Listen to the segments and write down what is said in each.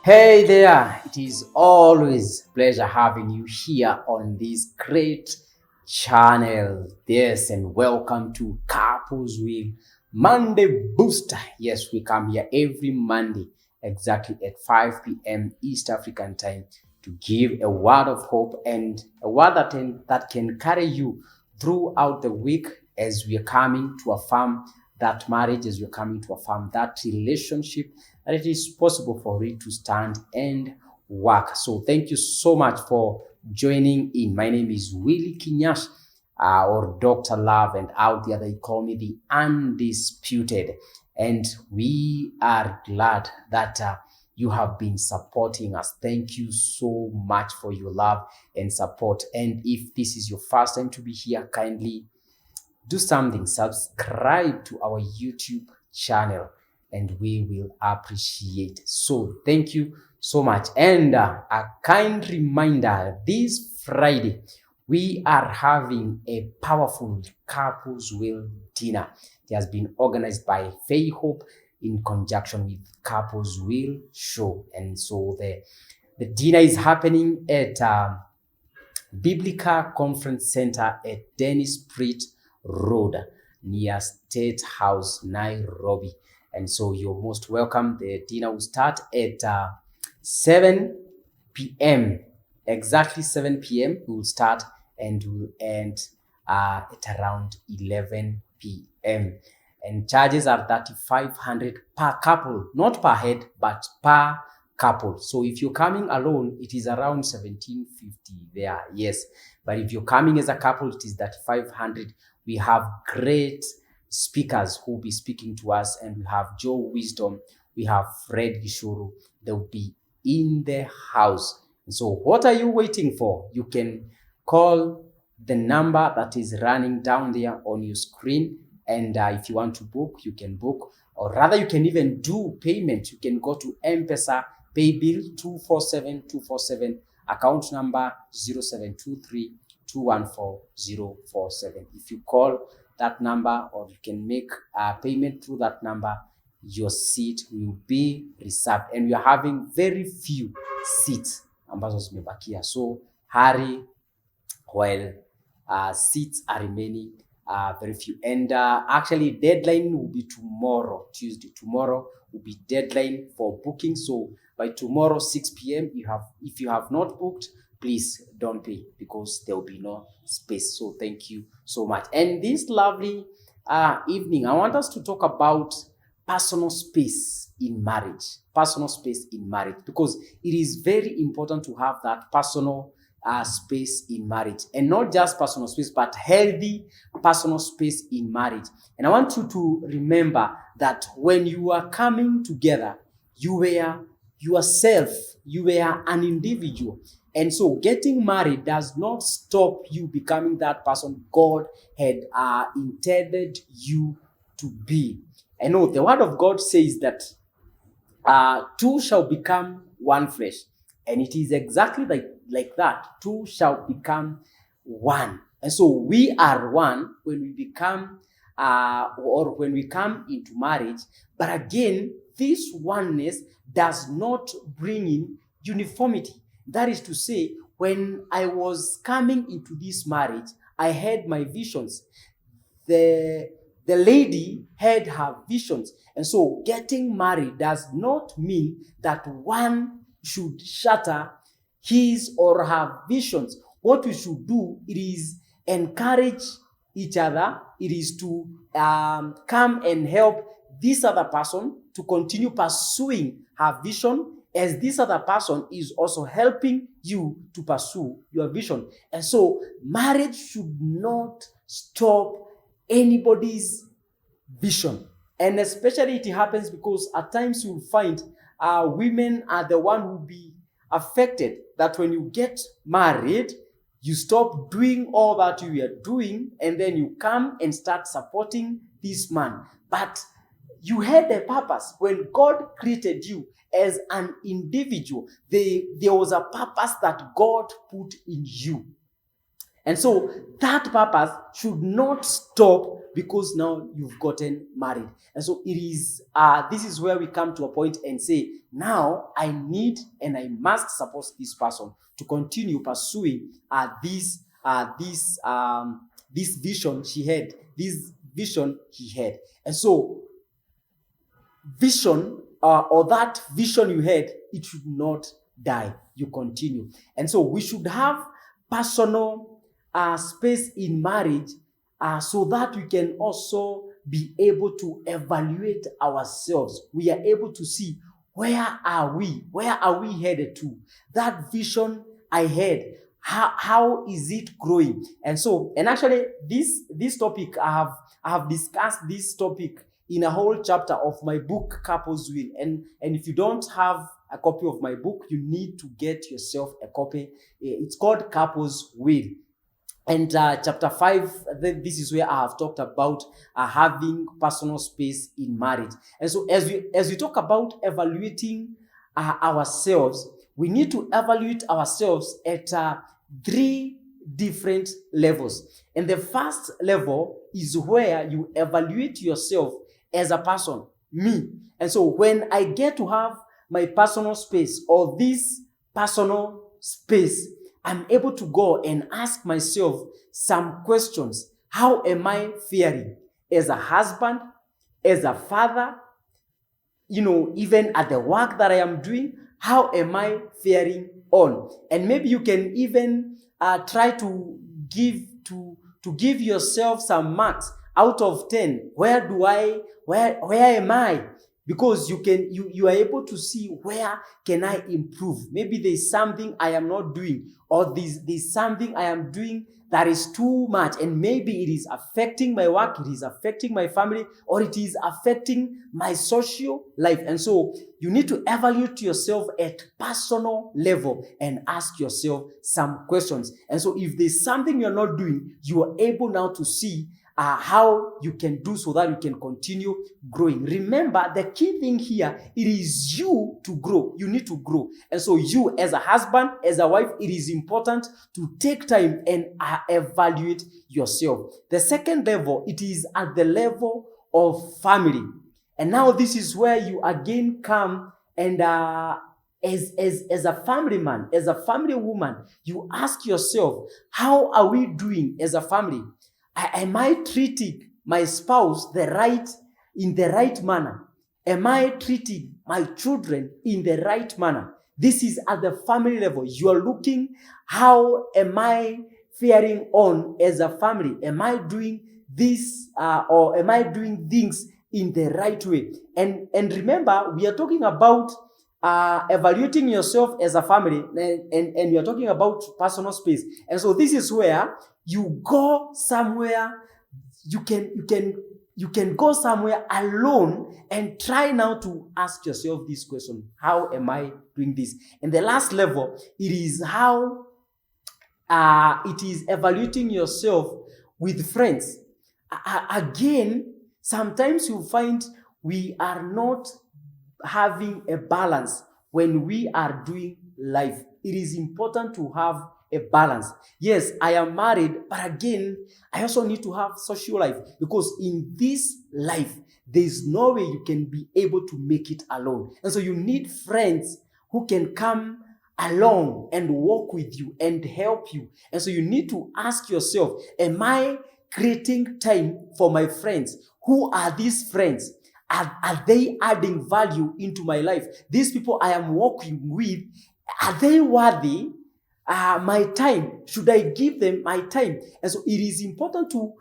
Hey there, it is always pleasure having you here on this great channel. Yes, and welcome to Couples with Monday Booster. Yes, we come here every Monday exactly at 5 p.m. East African time to give a word of hope and a word that can carry you throughout the week as we are coming to affirm that marriage, as we're coming to affirm that relationship, that it is possible for it to stand and work. So thank you so much for joining in. My name is Willie Kinyash, or Dr. Love, and out there they call me the Undisputed. And we are glad that you have been supporting us. Thank you so much for your love and support. And if this is your first time to be here, kindly do something, subscribe to our YouTube channel, and we will appreciate. So thank you so much. And a kind reminder, this Friday we are having a powerful couples will dinner. It has been organized by Faith Hope in conjunction with Couples Will Show. And so the dinner is happening at Biblical Conference Center at Dennis Street Road near State House, Nairobi. And so you're most welcome. The dinner will start at 7 p.m. Exactly 7 p.m. We will start and will end at around 11 p.m. And charges are 3,500 per couple, not per head, but per couple. So if you're coming alone, it is around 1,750 there. Yes. But if you're coming as a couple, it is 3,500. We have great speakers who will be speaking to us, and we have Joe Wisdom, we have Fred Gishuru. They will be in the house. And so what are you waiting for? You can call the number that is running down there on your screen, and if you want to book, you can book, or rather you can even do payment. You can go to M-Pesa, pay bill 247247, account number 0723 214-047. If you call that number, or you can make a payment through that number, your seat will be reserved. And we are having very few seats ambazo zimebakia, so hurry while seats are remaining very few. And actually deadline will be tomorrow, Tuesday. Tomorrow will be deadline for booking. So by tomorrow 6 p.m. if you have not booked, please don't pay, because there will be no space. So thank you so much. And this lovely evening, I want us to talk about personal space in marriage. Personal space in marriage, because it is very important to have that personal space in marriage, and not just personal space, but healthy personal space in marriage. And I want you to remember that when you are coming together, you were yourself, you were an individual. And so getting married does not stop you becoming that person God had intended you to be. I know the word of God says that two shall become one flesh. And it is exactly like that. Two shall become one. And so we are one when we become or when we come into marriage. But again, this oneness does not bring in uniformity. That is to say, when I was coming into this marriage, I had my visions. The lady had her visions. And so getting married does not mean that one should shatter his or her visions. What we should do, it is encourage each other. It is to come and help this other person to continue pursuing her vision, as this other person is also helping you to pursue your vision. And so marriage should not stop anybody's vision. And especially it happens because at times you'll find women are the one who will be affected, that when you get married, you stop doing all that you are doing, and then you come and start supporting this man. But you had a purpose. When God created you as an individual, there was a purpose that God put in you. And so that purpose should not stop because now you've gotten married. And so it is, this is where we come to a point and say, now I need and I must support this person to continue pursuing this vision she had, this vision he had. And so vision or that vision you had, it should not die. You continue. And so we should have personal space in marriage so that we can also be able to evaluate ourselves. We are able to see, where are we headed to? That vision I had, how is it growing? And so, and actually this topic, I have discussed this topic in a whole chapter of my book, Couples Will. And if you don't have a copy of my book, you need to get yourself a copy. It's called Couples Will. And chapter 5, this is where I have talked about having personal space in marriage. And so as we talk about evaluating ourselves, we need to evaluate ourselves at 3 different levels. And the first level is where you evaluate yourself as a person, me. And so when I get to have my personal space, or this personal space, I'm able to go and ask myself some questions. How am I faring as a husband, as a father, even at the work that I am doing? How am I faring on? And maybe you can even try to give yourself some marks out of 10. Where am I? Because you are able to see, where can I improve? Maybe there's something I am not doing, or there's something I am doing that is too much, and maybe it is affecting my work, it is affecting my family, or it is affecting my social life. And so you need to evaluate yourself at personal level and ask yourself some questions. And so if there's something you're not doing, you are able now to see how you can do so that you can continue growing. Remember, the key thing here, it is you to grow. You need to grow. And so you, as a husband, as a wife, it is important to take time and evaluate yourself. The second level, it is at the level of family. And now this is where you again come and as a family man, as a family woman, you ask yourself, how are we doing as a family? Am I treating my spouse in the right manner? Am I treating my children in the right manner? This is at the family level. You are looking, how am I faring on as a family? Am I doing this or am I doing things in the right way? And remember, we are talking about evaluating yourself as a family, and we are talking about personal space. And so this is where you go somewhere, you can go somewhere alone and try now to ask yourself this question: how am I doing this? And the last level, it is how it is evaluating yourself with friends. Again, sometimes you find we are not having a balance when we are doing life. It is important to have a balance. Yes, I am married, but again, I also need to have social life, because in this life, there is no way you can be able to make it alone. And so you need friends who can come along and walk with you and help you. And so you need to ask yourself, am I creating time for my friends? Who are these friends? Are they adding value into my life? These people I am working with, are they worthy my time? Should I give them my time? And so it is important to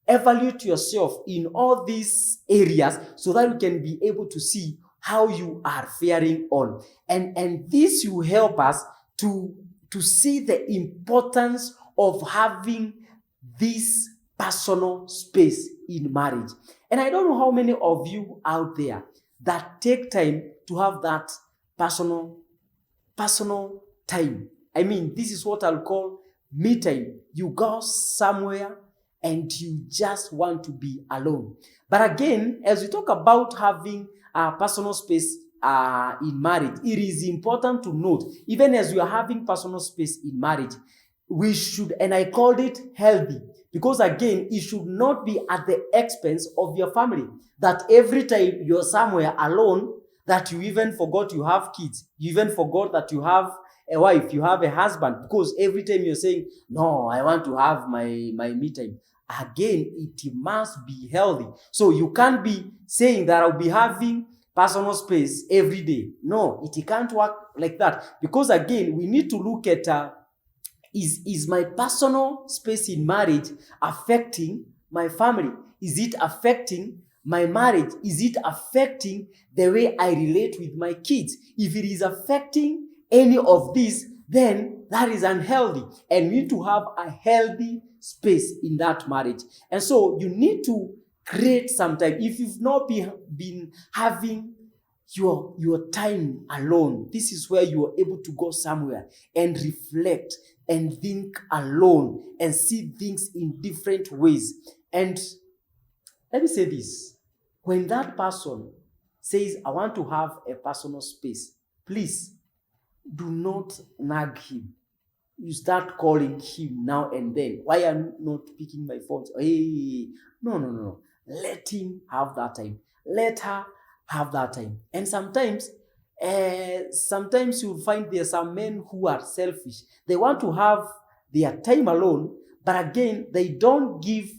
evaluate yourself in all these areas so that you can be able to see how you are faring on. And this will help us to see the importance of having this personal space in marriage. And I don't know how many of you out there that take time to have that personal time. I mean, this is what I'll call me time. You go somewhere and you just want to be alone. But again, as we talk about having a personal space in marriage, it is important to note, even as you are having personal space in marriage, we should, and I called it healthy, because again, it should not be at the expense of your family. That every time you're somewhere alone, that you even forgot you have kids, you even forgot that you have a wife, you have a husband, because every time you're saying, no, I want to have my me time. Again, it must be healthy. So you can't be saying that I'll be having personal space every day. No, it can't work like that, because again, we need to look at is my personal space in marriage affecting my family? Is it affecting my marriage? Is it affecting the way I relate with my kids? If it is affecting any of these, then that is unhealthy, and we need to have a healthy space in that marriage. And so you need to create some time. If you've not been having your time alone, this is where you are able to go somewhere and reflect and think alone and see things in different ways. And let me say this, when that person says, I want to have a personal space, please do not nag him. You start calling him now and then. Why are you not picking my phone? Hey, no. Let him have that time. Let her have that time. And sometimes you'll find there are some men who are selfish. They want to have their time alone, but again, they don't give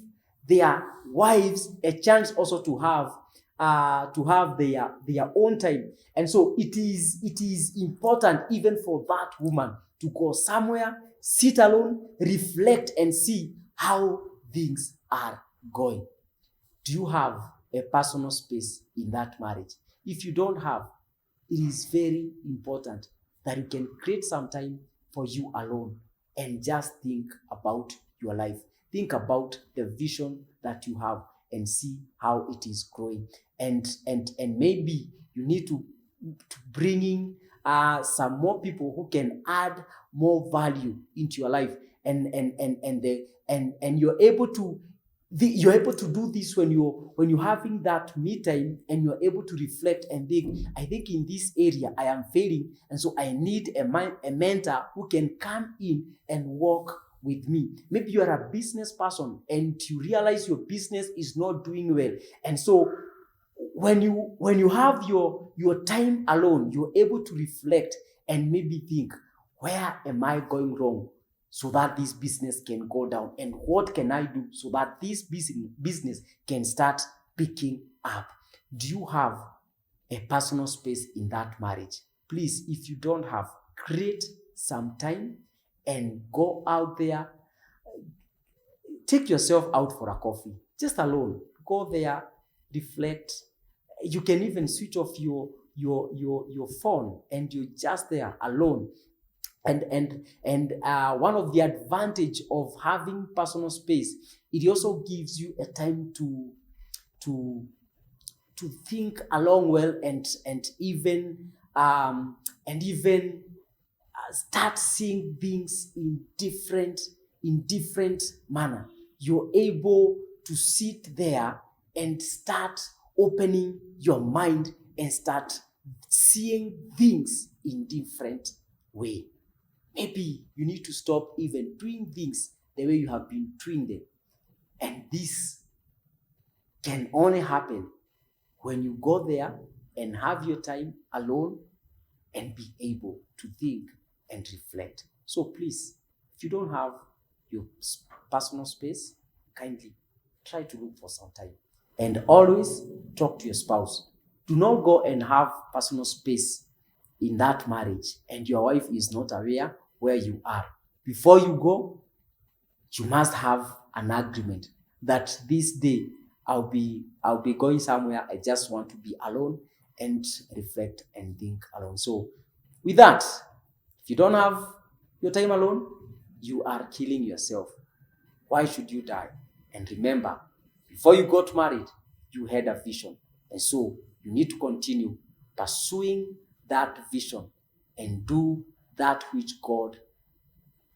their wives a chance also to have their own time. And so it is important even for that woman to go somewhere, sit alone, reflect, and see how things are going. Do you have a personal space in that marriage? If you don't have, it is very important that you can create some time for you alone and just think about your life. Think about the vision that you have and see how it is growing. And maybe you need to bring in some more people who can add more value into your life, and you're able to do this when you're having that me time, and you're able to reflect and think, I think in this area I am failing, and so I need a mentor who can come in and work with me. Maybe you are a business person and you realize your business is not doing well, and so when you have your time alone, you're able to reflect and maybe think, where am I going wrong so that this business can go down, and what can I do so that this business can start picking up? Do you have a personal space in that marriage? Please, if you don't have, create some time and go out there. Take yourself out for a coffee, just alone. Go there, reflect. You can even switch off your phone, and you're just there alone. And one of the advantage of having personal space, it also gives you a time to think along well, and even start seeing things in different manner. You're able to sit there and start opening your mind and start seeing things in different way. Maybe you need to stop even doing things the way you have been doing them. And this can only happen when you go there and have your time alone and be able to think and reflect. So please, if you don't have your personal space, kindly try to look for some time. And always talk to your spouse. Do not go and have personal space in that marriage and your wife is not aware where you are. Before you go, you must have an agreement that this day I'll be going somewhere. I just want to be alone and reflect and think alone. So with that, if you don't have your time alone, you are killing yourself. Why should you die? And remember, before you got married, you had a vision. And so you need to continue pursuing that vision and do that which God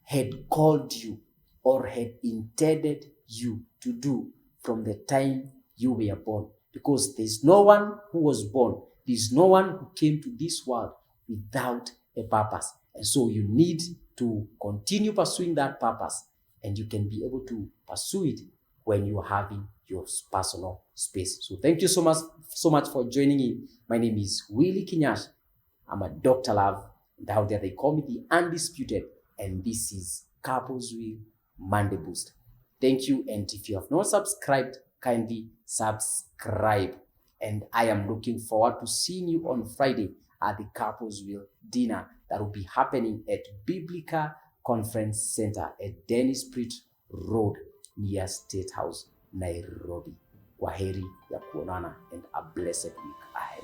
had called you or had intended you to do from the time you were born. Because there's no one who was born, there's no one who came to this world without a purpose. And so you need to continue pursuing that purpose, and you can be able to pursue it when you're having your personal space. So thank you so much for joining in. My name is Willie Kinyash. I'm a Dr. Love, and out there they call me the Undisputed, and this is Couples Wheel Monday Boost. Thank you, and if you have not subscribed, kindly subscribe. And I am looking forward to seeing you on Friday at the Couples Wheel dinner that will be happening at Biblical Conference Center at Dennis Pritt Road near State House, Nairobi. Kwaheri ya kuonana and a blessed week ahead.